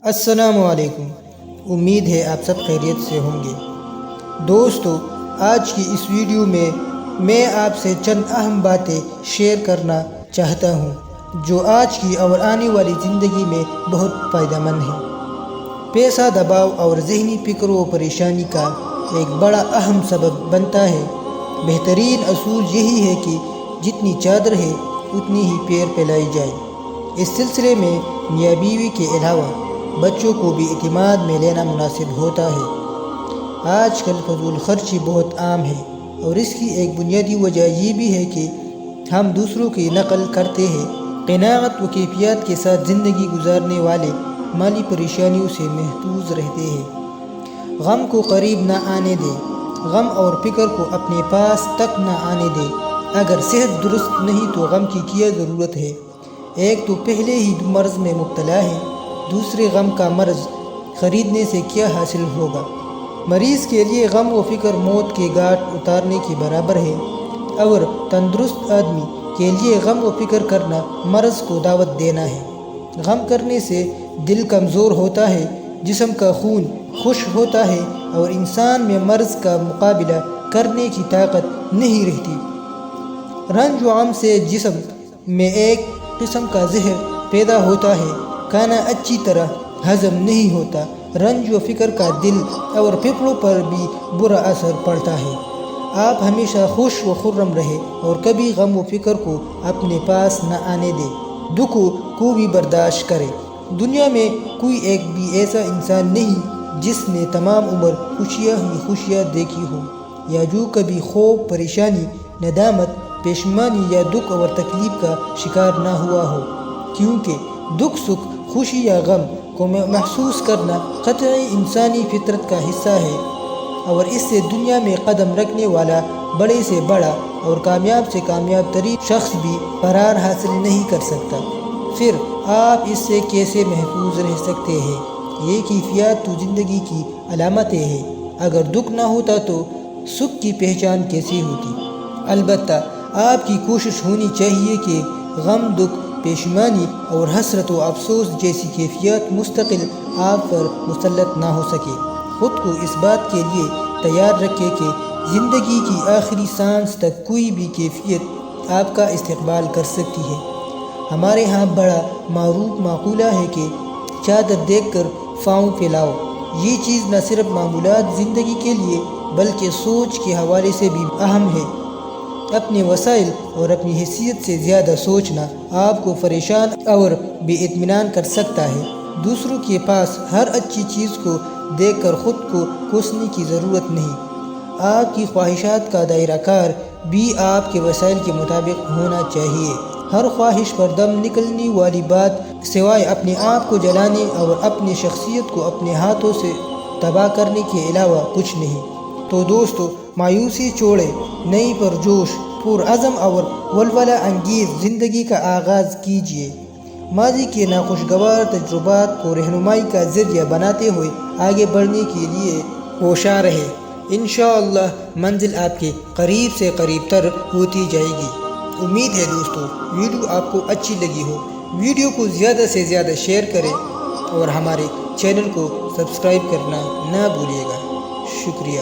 السلام علیکم، امید ہے آپ سب خیریت سے ہوں گے۔ دوستو، آج کی اس ویڈیو میں آپ سے چند اہم باتیں شیئر کرنا چاہتا ہوں جو آج کی اور آنے والی زندگی میں بہت فائدہ مند ہیں۔ پیسہ دباؤ اور ذہنی فکر و پریشانی کا ایک بڑا اہم سبب بنتا ہے۔ بہترین اصول یہی ہے کہ جتنی چادر ہے اتنی ہی پیر پھیلائی جائے۔ اس سلسلے میں میاں بیوی کے علاوہ بچوں کو بھی اعتماد میں لینا مناسب ہوتا ہے۔ آج کل فضول خرچی بہت عام ہے اور اس کی ایک بنیادی وجہ یہ بھی ہے کہ ہم دوسروں کی نقل کرتے ہیں۔ قناعت و کیفیت کے ساتھ زندگی گزارنے والے مالی پریشانیوں سے محفوظ رہتے ہیں۔ غم کو قریب نہ آنے دے، غم اور فکر کو اپنے پاس تک نہ آنے دے۔ اگر صحت درست نہیں تو غم کی کیا ضرورت ہے؟ ایک تو پہلے ہی مرض میں مبتلا ہے، دوسرے غم کا مرض خریدنے سے کیا حاصل ہوگا؟ مریض کے لیے غم و فکر موت کے گھاٹ اتارنے کے برابر ہے، اور تندرست آدمی کے لیے غم و فکر کرنا مرض کو دعوت دینا ہے۔ غم کرنے سے دل کمزور ہوتا ہے، جسم کا خون خشک ہوتا ہے اور انسان میں مرض کا مقابلہ کرنے کی طاقت نہیں رہتی۔ رنج و غم سے جسم میں ایک قسم کا زہر پیدا ہوتا ہے، کھانا اچھی طرح ہضم نہیں ہوتا۔ رنج و فکر کا دل اور پھیپھڑوں پر بھی برا اثر پڑتا ہے۔ آپ ہمیشہ خوش و خرم رہے اور کبھی غم و فکر کو اپنے پاس نہ آنے دے۔ دکھ کو بھی برداشت کرے۔ دنیا میں کوئی ایک بھی ایسا انسان نہیں جس نے تمام عمر خوشیاں ہی خوشیاں دیکھی ہوں، یا جو کبھی خوف، پریشانی، ندامت، پشیمانی یا دکھ اور تکلیف کا شکار نہ ہوا ہو، کیونکہ دکھ، سکھ، خوشی یا غم کو محسوس کرنا قطعی انسانی فطرت کا حصہ ہے، اور اس سے دنیا میں قدم رکھنے والا بڑے سے بڑا اور کامیاب سے کامیاب ترین شخص بھی فرار حاصل نہیں کر سکتا۔ پھر آپ اس سے کیسے محفوظ رہ سکتے ہیں؟ یہ کیفیت تو زندگی کی علامتیں ہیں۔ اگر دکھ نہ ہوتا تو سکھ کی پہچان کیسی ہوتی؟ البتہ آپ کی کوشش ہونی چاہیے کہ غم، دکھ، پشیمانی اور حسرت و افسوس جیسی کیفیت مستقل آپ پر مسلط نہ ہو سکے۔ خود کو اس بات کے لیے تیار رکھیں کہ زندگی کی آخری سانس تک کوئی بھی کیفیت آپ کا استقبال کر سکتی ہے۔ ہمارے ہاں بڑا معروف مقولہ ہے کہ چادر دیکھ کر پاؤں پھیلاؤ۔ یہ چیز نہ صرف معمولات زندگی کے لیے بلکہ سوچ کے حوالے سے بھی اہم ہے۔ اپنے وسائل اور اپنی حیثیت سے زیادہ سوچنا آپ کو پریشان اور بے اطمینان کر سکتا ہے۔ دوسروں کے پاس ہر اچھی چیز کو دیکھ کر خود کو کوسنے کی ضرورت نہیں۔ آپ کی خواہشات کا دائرہ کار بھی آپ کے وسائل کے مطابق ہونا چاہیے۔ ہر خواہش پر دم نکلنے والی بات سوائے اپنے آپ کو جلانے اور اپنی شخصیت کو اپنے ہاتھوں سے تباہ کرنے کے علاوہ کچھ نہیں۔ تو دوستو، مایوسی چھوڑیں، نئی پرجوش، پرعزم اور ولولہ انگیز زندگی کا آغاز کیجیے۔ ماضی کے ناخوشگوار تجربات کو رہنمائی کا ذریعہ بناتے ہوئے آگے بڑھنے کے لیے کوشاں رہیں۔ انشاءاللہ منزل آپ کے قریب سے قریب تر ہوتی جائے گی۔ امید ہے دوستو ویڈیو آپ کو اچھی لگی ہو۔ ویڈیو کو زیادہ سے زیادہ شیئر کریں اور ہمارے چینل کو سبسکرائب کرنا نہ بھولیے گا۔ شکریہ۔